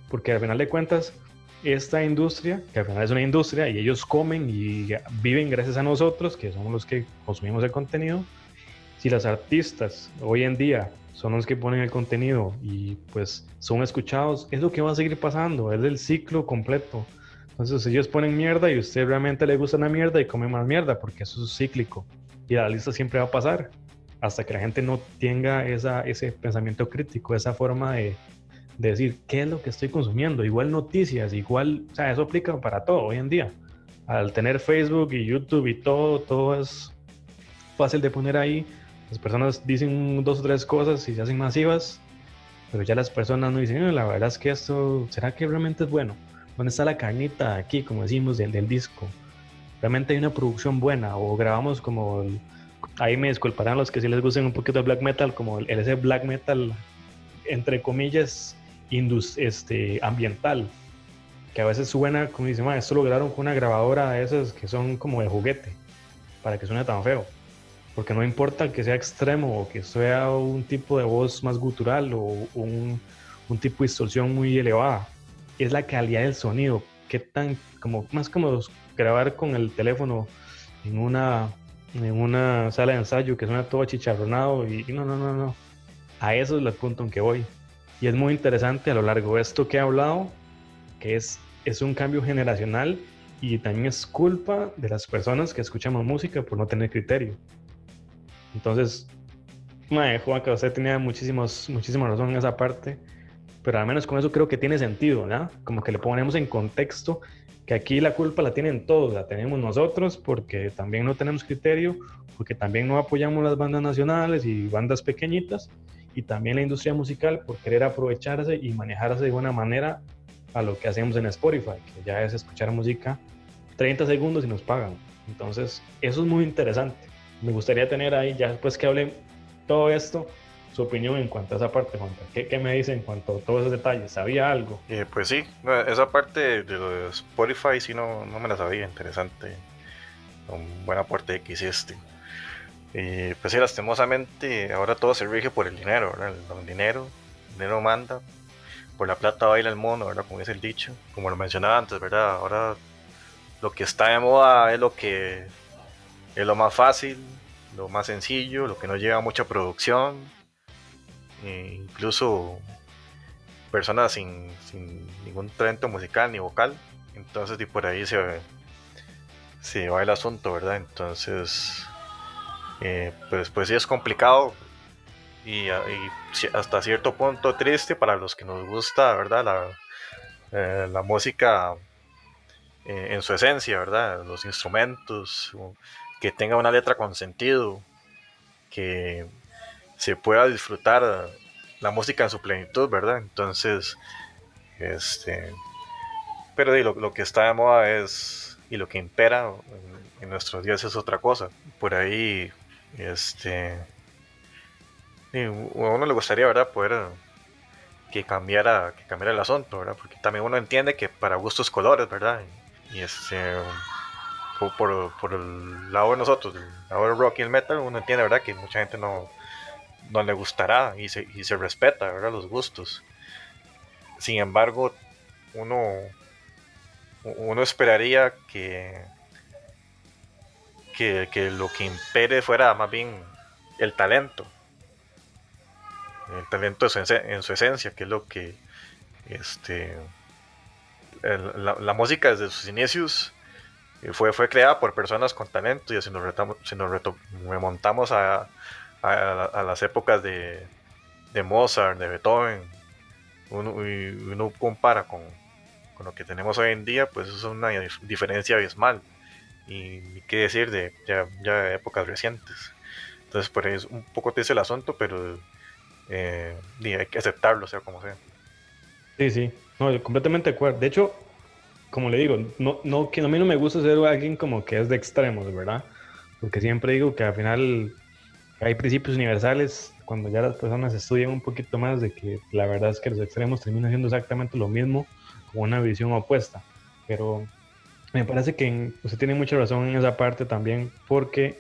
Porque al final de cuentas, esta industria, que al final es una industria y ellos comen y viven gracias a nosotros, que somos los que consumimos el contenido, si los artistas hoy en día son los que ponen el contenido y pues son escuchados, es lo que va a seguir pasando, es el ciclo completo. Entonces ellos ponen mierda y a usted realmente le gusta la mierda y come más mierda porque eso es cíclico y la lista siempre va a pasar hasta que la gente no tenga ese pensamiento crítico, esa forma de decir qué es lo que estoy consumiendo, igual noticias, igual, o sea, eso aplica para todo hoy en día. Al tener Facebook y YouTube y todo es fácil de poner ahí. Las personas dicen dos o tres cosas y se hacen masivas, pero ya las personas no dicen, la verdad es que esto, ¿será que realmente es bueno? ¿Dónde está la carnita aquí, como decimos, del disco? ¿Realmente hay una producción buena? O grabamos como, ahí me disculparán los que sí les gusten un poquito de black metal, como ese black metal, entre comillas, ambiental, que a veces suena, como dicen, esto lo grabaron con una grabadora de esas que son como de juguete, para que suene tan feo. Porque no importa que sea extremo o que sea un tipo de voz más gutural o un tipo de distorsión muy elevada, es la calidad del sonido, qué tan, más como grabar con el teléfono en una sala de ensayo que suena todo chicharronado y no, a eso es el punto en que voy. Y es muy interesante a lo largo de esto que he hablado, que es un cambio generacional y también es culpa de las personas que escuchamos música por no tener criterio. Entonces, Juanca, usted tenía muchísima razón en esa parte, pero al menos con eso creo que tiene sentido, ¿no? Como que le ponemos en contexto que aquí la culpa la tienen todos, la tenemos nosotros porque también no tenemos criterio, porque también no apoyamos las bandas nacionales y bandas pequeñitas, y también la industria musical por querer aprovecharse y manejarse de buena manera a lo que hacemos en Spotify, que ya es escuchar música 30 segundos y nos pagan. Entonces, eso es muy interesante. Me gustaría tener ahí, ya después que hable todo esto, su opinión en cuanto a esa parte, Juan. ¿Qué me dice en cuanto a todos esos detalles? ¿Sabía algo? Pues sí, no, esa parte de lo de Spotify sí no me la sabía, interesante, un buen aporte que hiciste. Y pues sí, lastimosamente ahora todo se rige por el dinero, ¿verdad? El dinero manda, por la plata baila el mono, ¿verdad? Como dice el dicho, como lo mencionaba antes, ¿verdad? Ahora lo que está de moda es lo que es lo más fácil, lo más sencillo, lo que no lleva mucha producción, incluso personas sin ningún talento musical ni vocal. Entonces, y por ahí se va el asunto, ¿verdad? Entonces, pues sí es complicado y hasta cierto punto triste para los que nos gusta, ¿verdad? La música en su esencia, ¿verdad? Los instrumentos, que tenga una letra con sentido, que se pueda disfrutar la música en su plenitud, ¿verdad? Entonces, este, pero lo que está de moda es, y lo que impera en nuestros días es otra cosa. Por ahí, y a uno le gustaría, ¿verdad? Poder que cambiara el asunto, ¿verdad? Porque también uno entiende que para gustos colores, ¿verdad? Y por el lado de nosotros, el lado del rock y el metal, uno entiende, ¿verdad? Que mucha gente no le gustará y se respeta, ¿verdad? Los gustos. Sin embargo, uno, uno esperaría que lo que impere fuera más bien el talento. El talento en su esencia, que es lo que este, la música desde sus inicios fue creada por personas con talento, y si nos remontamos a las épocas de Mozart, de Beethoven, uno compara con lo que tenemos hoy en día, pues eso es una diferencia abismal. Y qué decir de ya épocas recientes. Entonces, por ahí es un poco triste el asunto, pero hay que aceptarlo, sea como sea. Sí, sí, no, yo completamente de acuerdo. De hecho, como le digo, que a mí no me gusta ser alguien como que es de extremos, ¿verdad? Porque siempre digo que al final hay principios universales cuando ya las personas estudian un poquito más de que la verdad es que los extremos terminan siendo exactamente lo mismo con una visión opuesta. Pero me parece que usted tiene mucha razón en esa parte también porque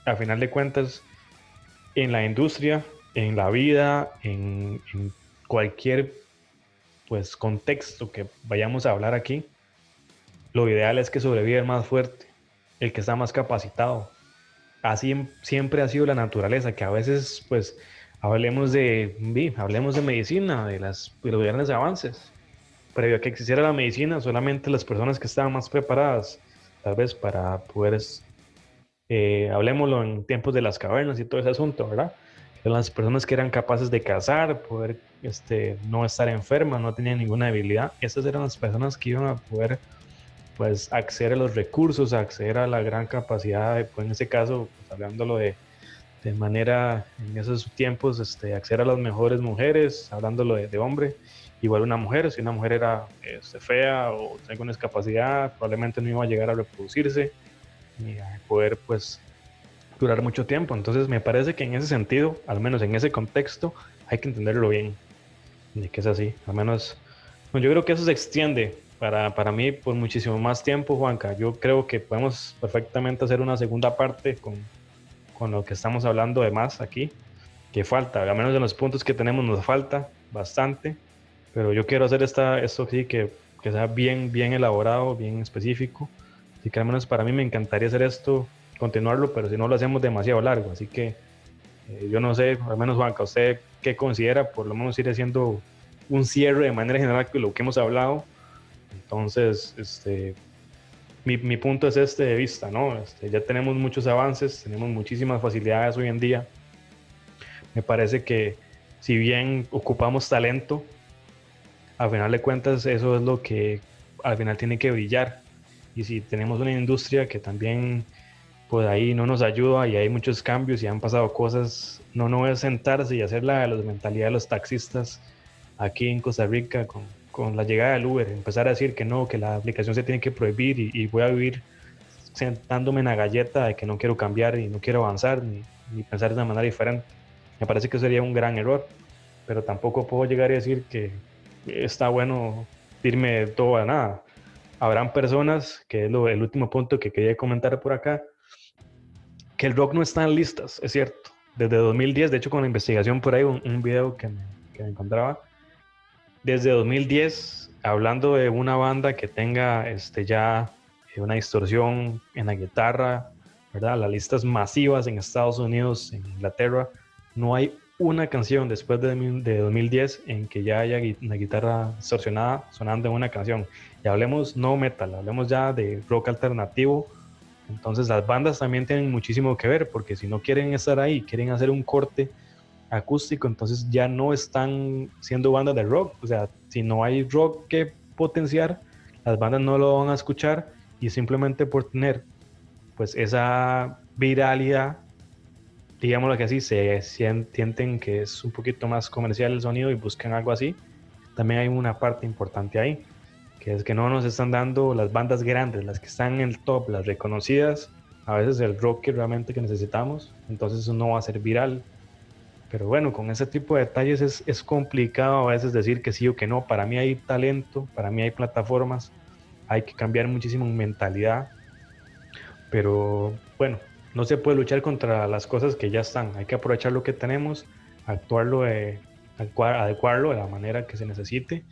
a final de cuentas en la industria, en la vida, en cualquier pues contexto que vayamos a hablar aquí, lo ideal es que sobreviva el más fuerte, el que está más capacitado. Así siempre ha sido la naturaleza, que a veces pues hablemos de medicina, de los grandes avances. Previo a que existiera la medicina, solamente las personas que estaban más preparadas, tal vez para poder, hablemoslo en tiempos de las cavernas y todo ese asunto, ¿verdad? Eran las personas que eran capaces de cazar, poder no estar enfermas, no tenían ninguna debilidad. Esas eran las personas que iban a poder pues acceder a los recursos, acceder a la gran capacidad, pues en ese caso, pues, hablándolo de manera, en esos tiempos, acceder a las mejores mujeres, hablándolo de hombre, igual una mujer, si una mujer era fea o tenía alguna discapacidad, probablemente no iba a llegar a reproducirse ni a poder pues durar mucho tiempo. Entonces me parece que en ese sentido, al menos en ese contexto, hay que entenderlo bien, de que es así, al menos, bueno, yo creo que eso se extiende para mí por muchísimo más tiempo, Juanca. Yo creo que podemos perfectamente hacer una segunda parte con lo que estamos hablando de más aquí, que falta, al menos en los puntos que tenemos nos falta bastante, pero yo quiero hacer esto sí que sea bien, bien elaborado, bien específico, así que al menos para mí me encantaría hacer esto, continuarlo, pero si no lo hacemos demasiado largo, así que yo no sé, al menos Juanca, ¿usted qué considera? Por lo menos ir haciendo un cierre de manera general con lo que hemos hablado. Entonces, mi punto es este de vista, ¿no? Ya tenemos muchos avances, tenemos muchísimas facilidades hoy en día. Me parece que si bien ocupamos talento, a final de cuentas eso es lo que al final tiene que brillar. Y si tenemos una industria que también pues ahí no nos ayuda y hay muchos cambios y han pasado cosas, no es sentarse y hacer la mentalidad de los taxistas aquí en Costa Rica con la llegada del Uber, empezar a decir que no, que la aplicación se tiene que prohibir y voy a vivir sentándome en la galleta de que no quiero cambiar y no quiero avanzar ni pensar de una manera diferente. Me parece que sería un gran error, pero tampoco puedo llegar a decir que está bueno irme de todo a nada. Habrán personas, que es el último punto que quería comentar por acá, que el rock no está en listas, es cierto. Desde 2010, de hecho con la investigación por ahí, un video que me encontraba, desde 2010, hablando de una banda que tenga ya una distorsión en la guitarra, ¿verdad? Las listas masivas en Estados Unidos, en Inglaterra, no hay una canción después de 2010 en que ya haya una guitarra distorsionada sonando en una canción. Y hablemos no metal, hablemos ya de rock alternativo. Entonces las bandas también tienen muchísimo que ver, porque si no quieren estar ahí, quieren hacer un corte acústico, entonces ya no están siendo bandas de rock. O sea, si no hay rock que potenciar, las bandas no lo van a escuchar y simplemente por tener pues esa viralidad, digámoslo que así, se sienten que es un poquito más comercial el sonido y buscan algo así. También hay una parte importante ahí, que es que no nos están dando las bandas grandes, las que están en el top, las reconocidas, a veces el rock que realmente que necesitamos, entonces eso no va a ser viral. Pero bueno, con ese tipo de detalles es complicado a veces decir que sí o que no. Para mí hay talento, para mí hay plataformas, hay que cambiar muchísimo en mentalidad, pero bueno, no se puede luchar contra las cosas que ya están. Hay que aprovechar lo que tenemos, adecuarlo de la manera que se necesite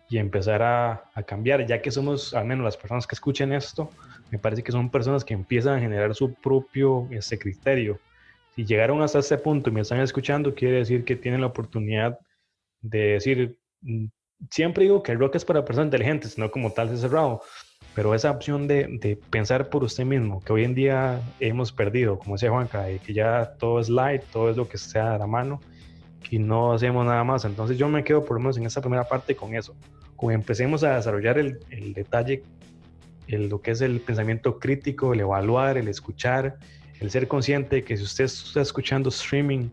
y empezar a cambiar, ya que somos, al menos las personas que escuchen esto, me parece que son personas que empiezan a generar su propio criterio. Si llegaron hasta este punto y me están escuchando, quiere decir que tienen la oportunidad de decir, siempre digo que el rock es para personas inteligentes, no como tal es cerrado, pero esa opción de pensar por usted mismo, que hoy en día hemos perdido, como decía Juanca, que ya todo es light, todo es lo que sea a la mano y no hacemos nada más. Entonces yo me quedo por lo menos en esta primera parte con eso, como empecemos a desarrollar el detalle, lo que es el pensamiento crítico, el evaluar, el escuchar, el ser consciente de que si usted está escuchando streaming,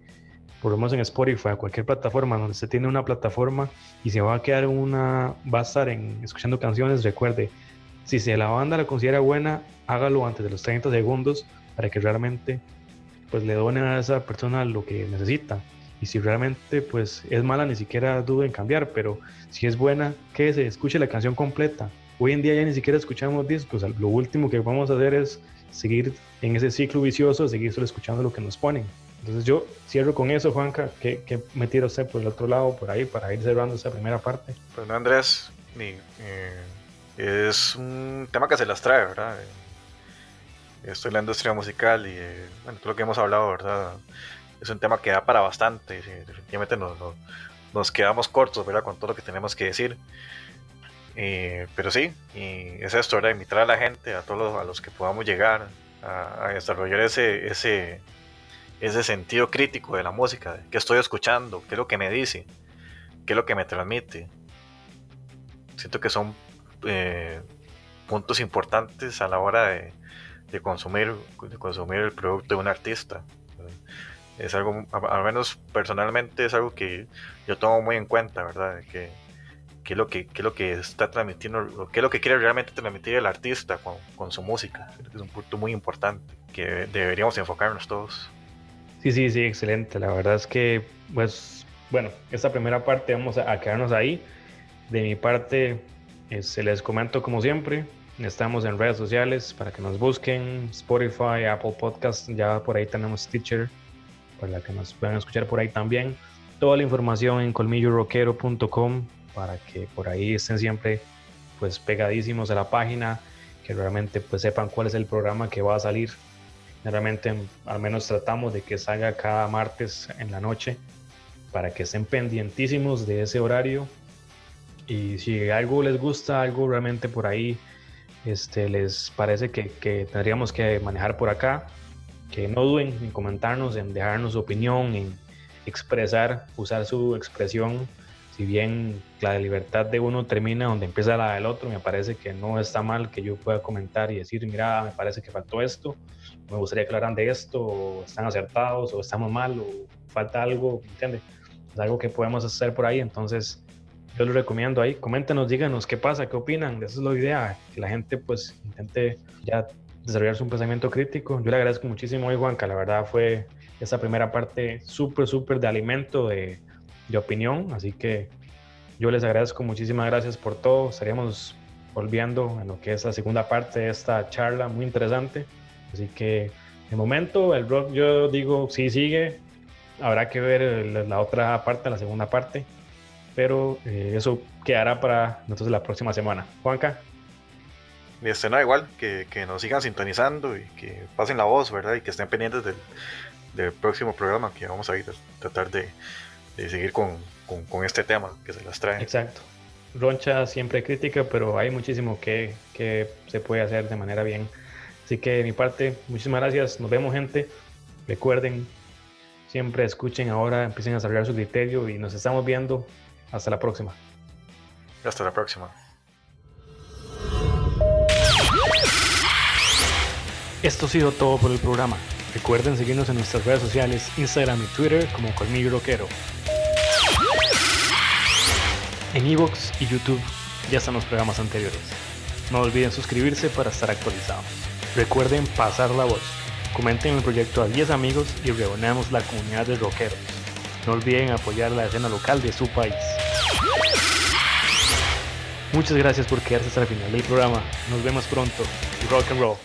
por lo menos en Spotify, cualquier plataforma donde usted tiene una plataforma y se va a quedar va a estar escuchando canciones, recuerde, si se la banda la considera buena, hágalo antes de los 30 segundos para que realmente pues le donen a esa persona lo que necesita. Y si realmente pues es mala, ni siquiera dude en cambiar, pero si es buena, que se escuche la canción completa. Hoy en día ya ni siquiera escuchamos discos, lo último que vamos a hacer es seguir en ese ciclo vicioso, seguir solo escuchando lo que nos ponen. Entonces yo cierro con eso, Juanca. ¿Qué me tira usted por el otro lado, por ahí, para ir cerrando esa primera parte? Pues no, Andrés, es un tema que se las trae, ¿verdad? Esto es la industria musical y bueno, todo lo que hemos hablado, ¿verdad? Es un tema que da para bastante. Sí, definitivamente nos quedamos cortos, ¿verdad? Con todo lo que tenemos que decir. Pero sí, y es esto, ¿verdad? Invitar a la gente, a todos a los que podamos llegar a desarrollar ese sentido crítico de la música, qué estoy escuchando, qué es lo que me dice, qué es lo que me transmite. Siento que son puntos importantes a la hora de consumir el producto de un artista. Es algo, al menos personalmente, es algo que yo tomo muy en cuenta, ¿verdad? ¿Qué es lo que está transmitiendo, qué es lo que quiere realmente transmitir el artista con su música? Es un punto muy importante que deberíamos enfocarnos todos. Sí, excelente. La verdad es que, pues, bueno, esta primera parte vamos a quedarnos ahí. De mi parte, se les comento como siempre, estamos en redes sociales para que nos busquen, Spotify, Apple Podcast, ya por ahí tenemos Stitcher, para que nos puedan escuchar por ahí también. Toda la información en colmillorockero.com para que por ahí estén siempre pues pegadísimos a la página, que realmente pues sepan cuál es el programa que va a salir. Realmente al menos tratamos de que salga cada martes en la noche para que estén pendientísimos de ese horario. Y si algo les gusta, algo realmente por ahí les parece que tendríamos que manejar por acá, que no duden en comentarnos, en dejarnos su opinión, en expresar, usar su expresión si bien la libertad de uno termina donde empieza la del otro, me parece que no está mal que yo pueda comentar y decir, mira, me parece que faltó esto, me gustaría que hablaran de esto, o están acertados, o estamos mal, o falta algo, ¿entiendes? Es algo que podemos hacer por ahí, entonces yo lo recomiendo ahí. Coméntenos, díganos qué pasa, qué opinan, esa es la idea, que la gente pues intente ya desarrollar un pensamiento crítico. Yo le agradezco muchísimo hoy, Juanca, la verdad fue esa primera parte súper de alimento de opinión, así que yo les agradezco, muchísimas gracias por todo. Estaríamos volviendo en lo que es la segunda parte de esta charla muy interesante, así que de momento el rock yo digo sí sigue, habrá que ver la otra parte, la segunda parte, pero eso quedará para nosotros la próxima semana. Juanca. Y no, igual, que nos sigan sintonizando y que pasen la voz, ¿verdad? Y que estén pendientes del próximo programa que vamos a ir a tratar de seguir con este tema que se las trae. Exacto. Roncha siempre crítica, pero hay muchísimo que se puede hacer de manera bien. Así que de mi parte, muchísimas gracias. Nos vemos, gente. Recuerden, siempre escuchen ahora, empiecen a desarrollar su criterio y nos estamos viendo. Hasta la próxima. Hasta la próxima. Esto ha sido todo por el programa. Recuerden seguirnos en nuestras redes sociales, Instagram y Twitter como Colmillo Rockero. En iVoox y YouTube ya están los programas anteriores. No olviden suscribirse para estar actualizados. Recuerden pasar la voz. Comenten el proyecto a 10 amigos y reunamos la comunidad de rockeros. No olviden apoyar la escena local de su país. Muchas gracias por quedarse hasta el final del programa. Nos vemos pronto. Rock and roll.